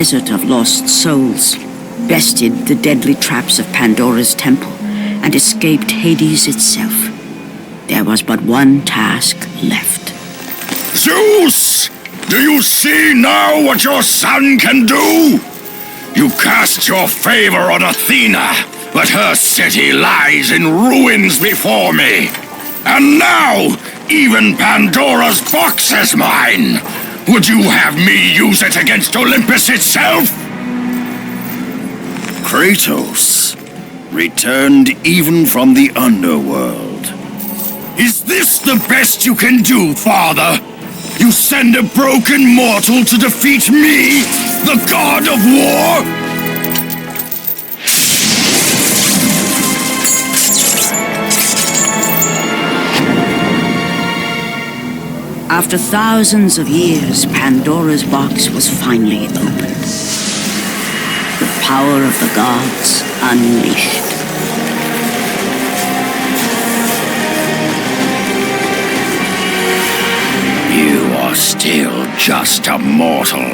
desert of lost souls, bested the deadly traps of Pandora's temple, and escaped Hades itself. There was but one task left. Zeus! Do you see now what your son can do? You cast your favor on Athena, but her city lies in ruins before me. And now, even Pandora's box is mine! Would you have me use it against Olympus itself? Kratos, returned even from the underworld. Is this the best you can do, father? You send a broken mortal to defeat me, the god of war? After thousands of years, Pandora's box was finally opened. The power of the gods unleashed. You are still just a mortal.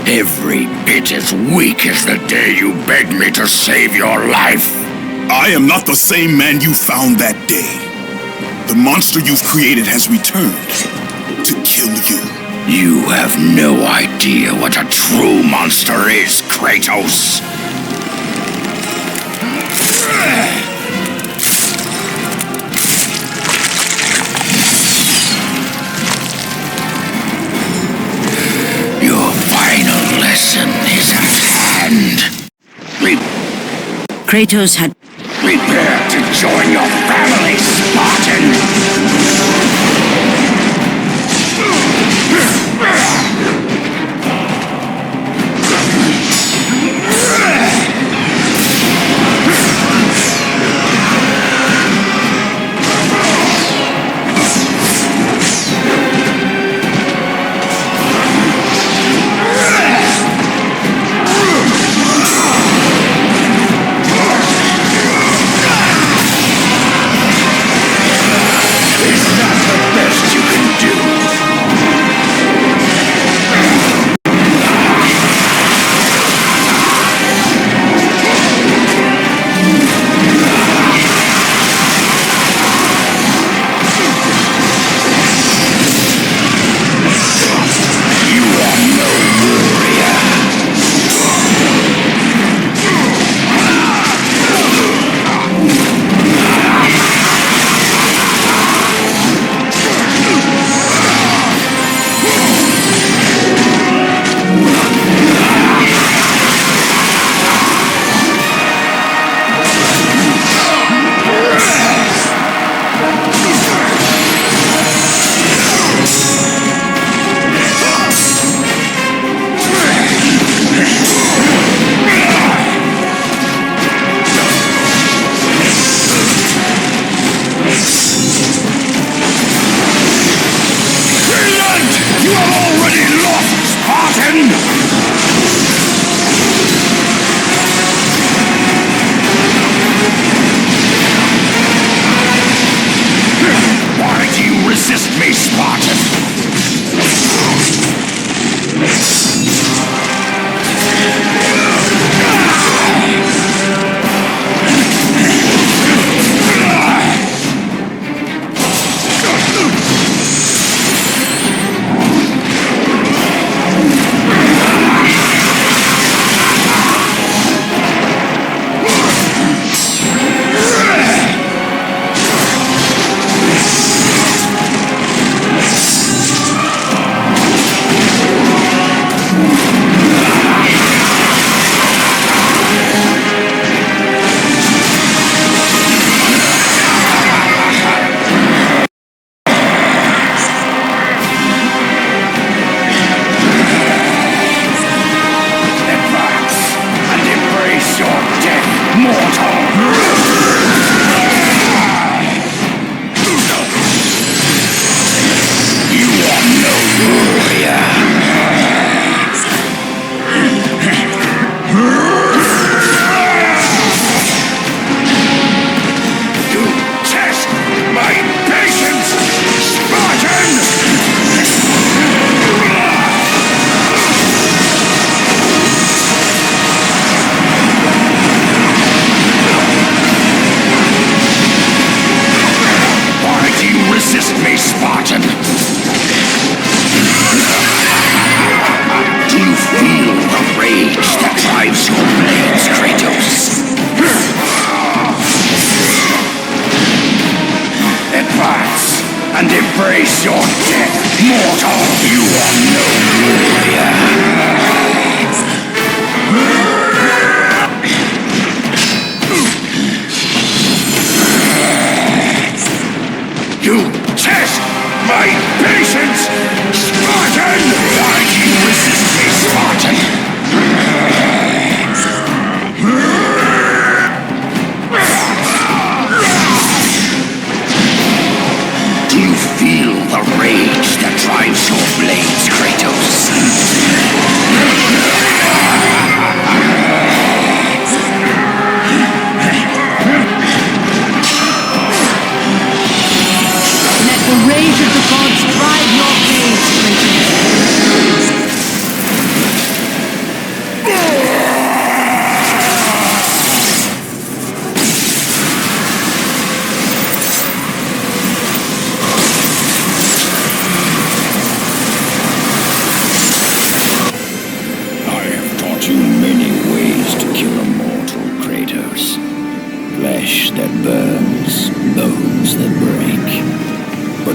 Every bit as weak as the day you begged me to save your life. I am not the same man you found that day. The monster you've created has returned to kill you. You have no idea what a true monster is, Kratos. Your final lesson is at hand. Kratos had... Prepare to join your family, Spartan!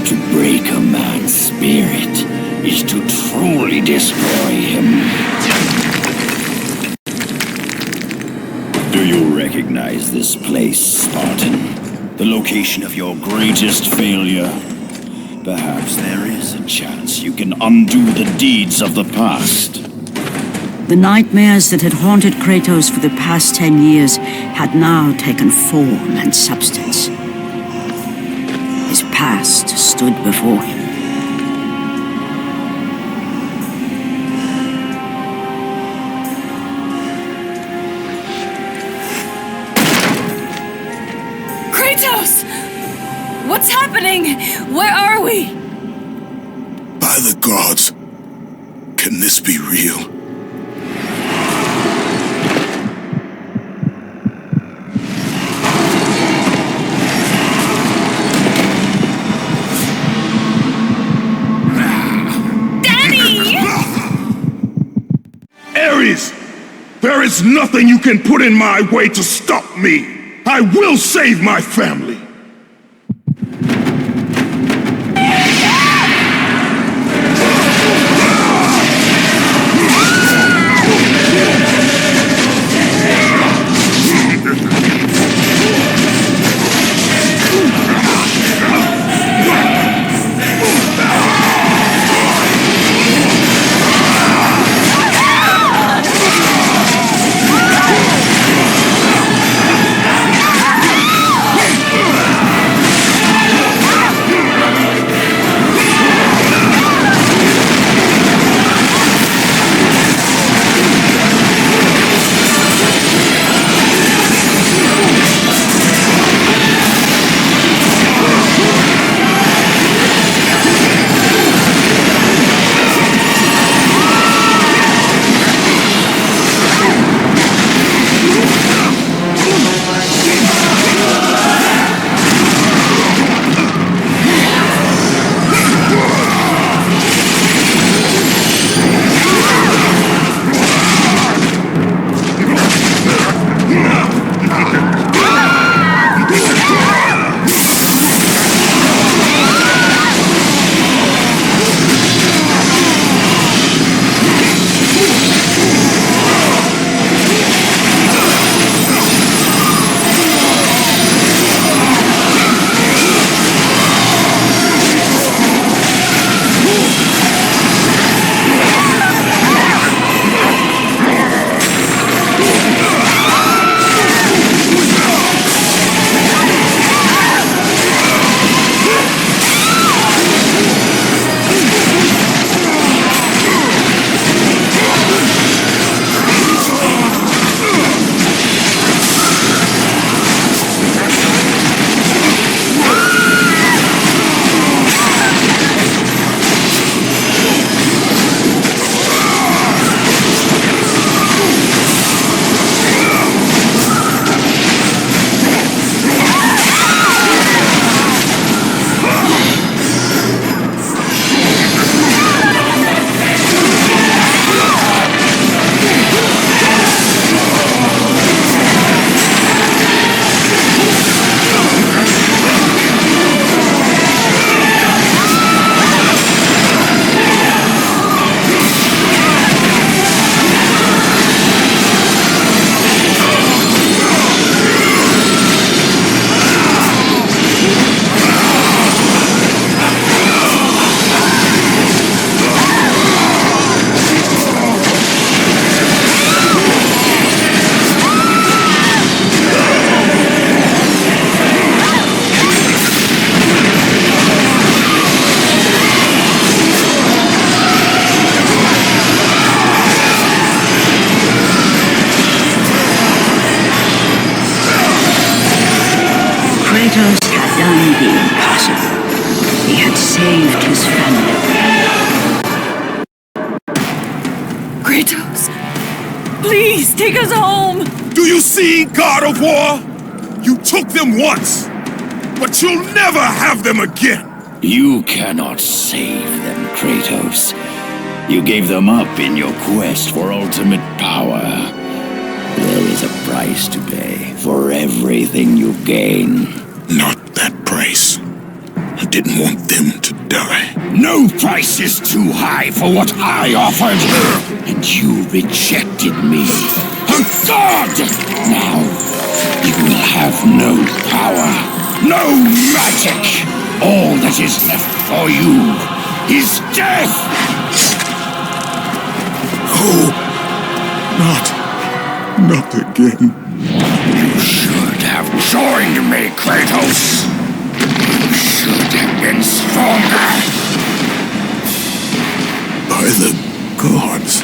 For to break a man's spirit is to truly destroy him. Do you recognize this place, Spartan? The location of your greatest failure? Perhaps there is a chance you can undo the deeds of the past. The nightmares that had haunted Kratos for the past 10 years had now taken form and substance. His past stood before him. Kratos! What's happening? Where are we? By the gods, can this be real? ARES! There is nothing you can put in my way to stop me! I will save my family! Kratos had done the impossible. He had saved his family. Kratos! Please, take us home! Do you see, God of War? You took them once, but you'll never have them again! You cannot save them, Kratos. You gave them up in your quest for ultimate power. There is a price to pay for everything you gain. Not that price. A didn't want them to die. No price is too high for what I offered, and you rejected me. A god! Now, you will have no power, no magic. All that is left for you is death! Oh, not again. You should have joined me, Kratos. You should have been stronger. By the gods.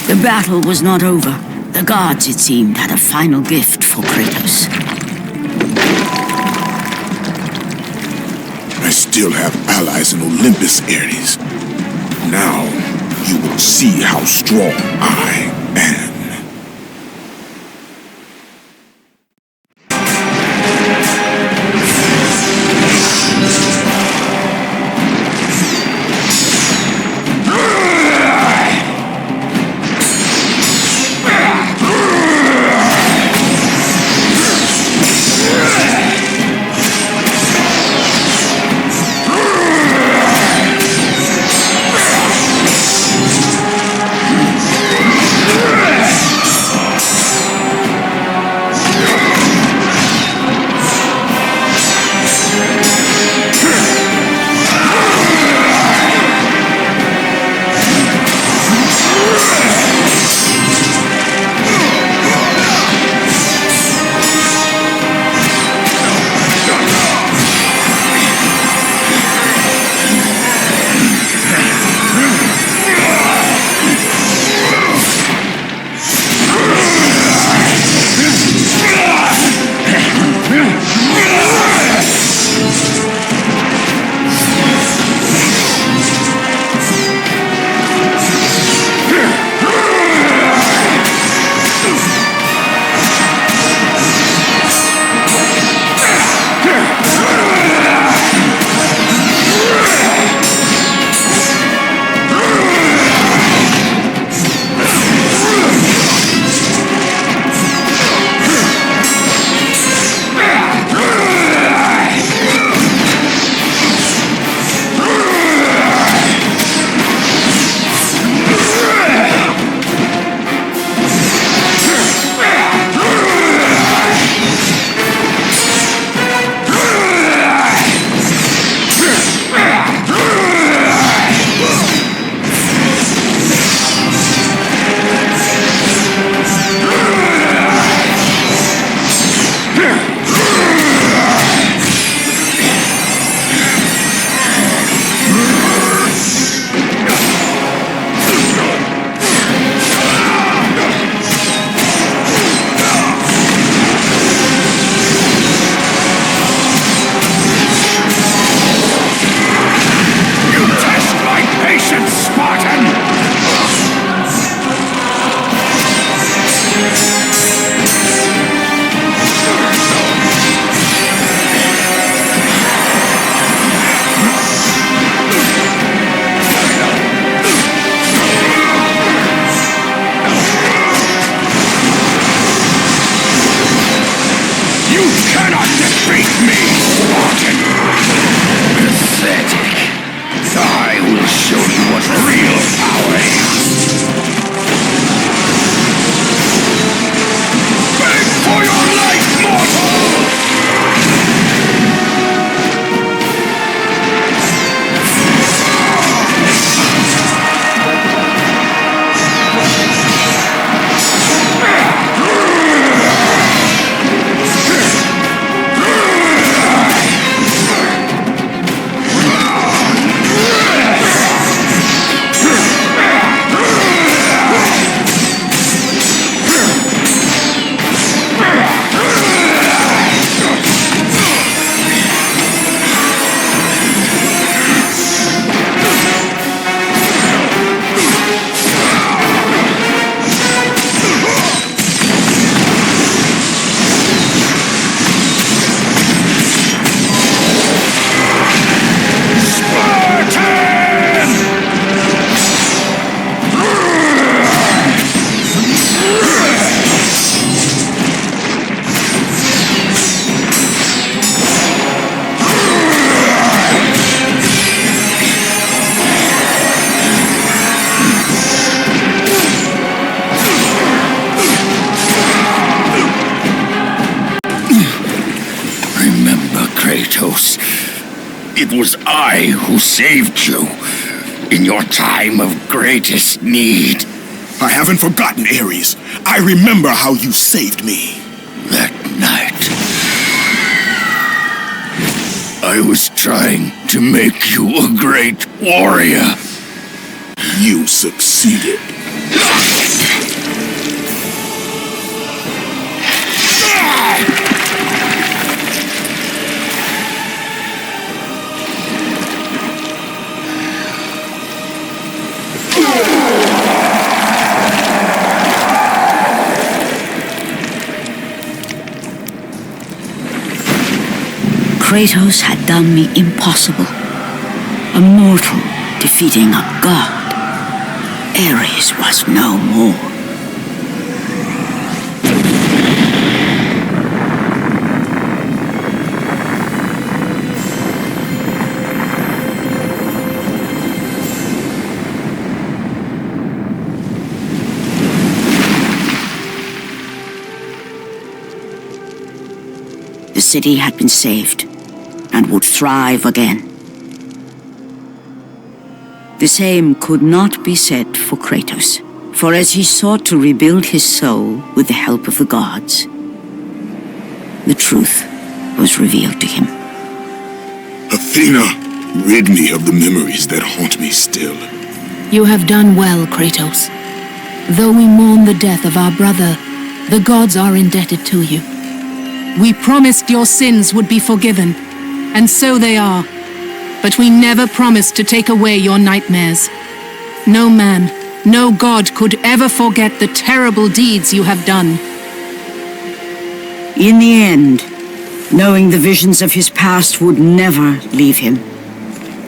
The battle was not over. The gods, it seemed, had a final gift for Kratos. I still have allies in Olympus, Ares. Now, you will see how strong I am. It was I who saved you in your time of greatest need. I haven't forgotten, Ares. I remember how you saved me. That night, I was trying to make you a great warrior. You succeeded. Kratos had done me impossible. A mortal defeating a god. Ares was no more. The city had been saved and would thrive again. The same could not be said for Kratos, for as he sought to rebuild his soul with the help of the gods, the truth was revealed to him. Athena, rid me of the memories that haunt me still. You have done well, Kratos. Though we mourn the death of our brother, the gods are indebted to you. We promised your sins would be forgiven, and so they are. But we never promised to take away your nightmares. No man, no god could ever forget the terrible deeds you have done. In the end, knowing the visions of his past would never leave him,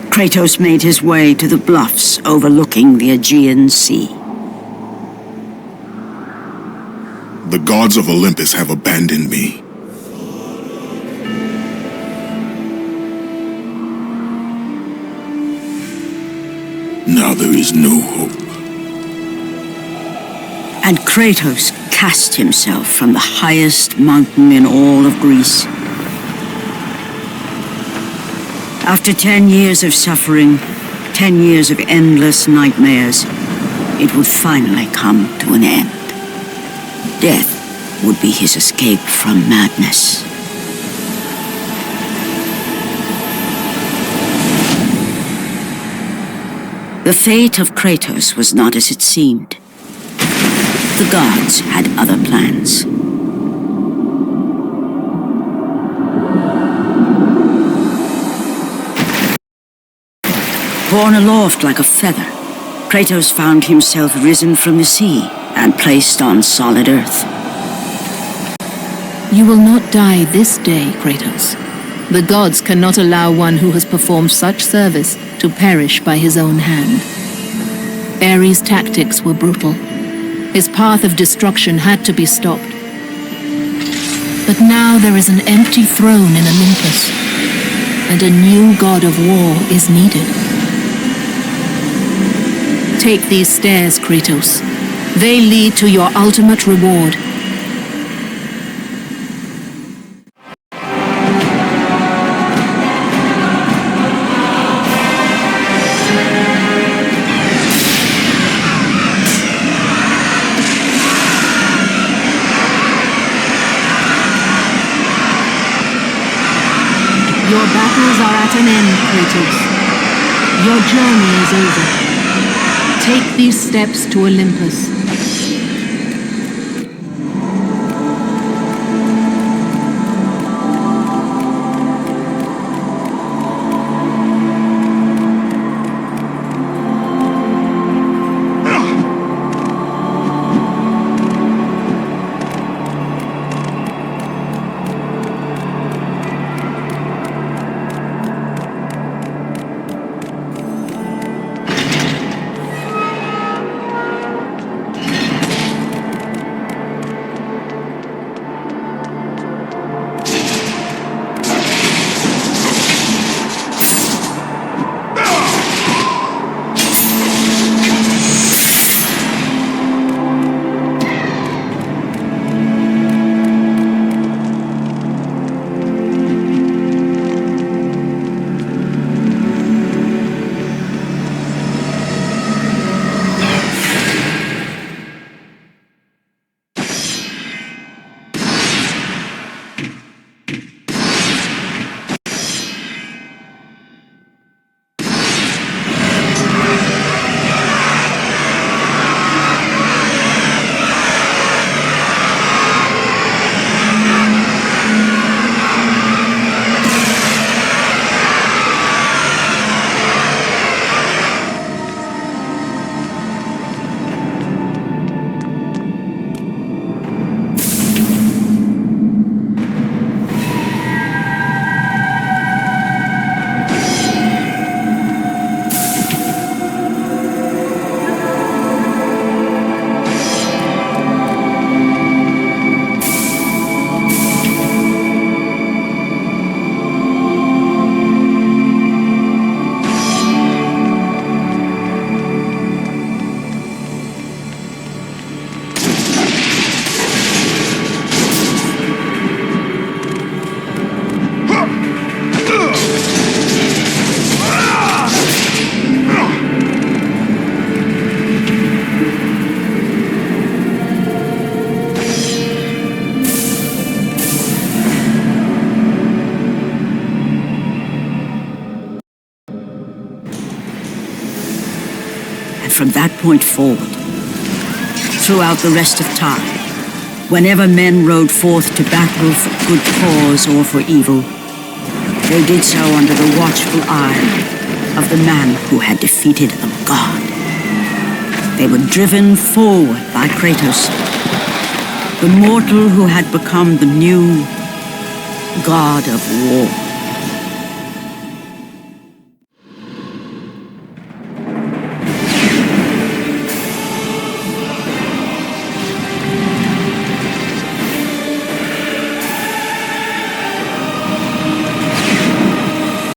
Kratos made his way to the bluffs overlooking the Aegean Sea. The gods of Olympus have abandoned me. Now there is no hope. And Kratos cast himself from the highest mountain in all of Greece. After 10 years of suffering, 10 years of endless nightmares, it would finally come to an end. Death would be his escape from madness. The fate of Kratos was not as it seemed. The gods had other plans. Borne aloft like a feather, Kratos found himself risen from the sea and placed on solid earth. You will not die this day, Kratos. The gods cannot allow one who has performed such service to perish by his own hand. Ares' tactics were brutal. His path of destruction had to be stopped. But now there is an empty throne in Olympus, and a new god of war is needed. Take these stairs, Kratos. They lead to your ultimate reward. Your battles are at an end, Kratos. Your journey is over. Take these steps to Olympus. point forward. Throughout the rest of time, whenever men rode forth to battle for good cause or for evil, they did so under the watchful eye of the man who had defeated a god. They were driven forward by Kratos, the mortal who had become the new god of war.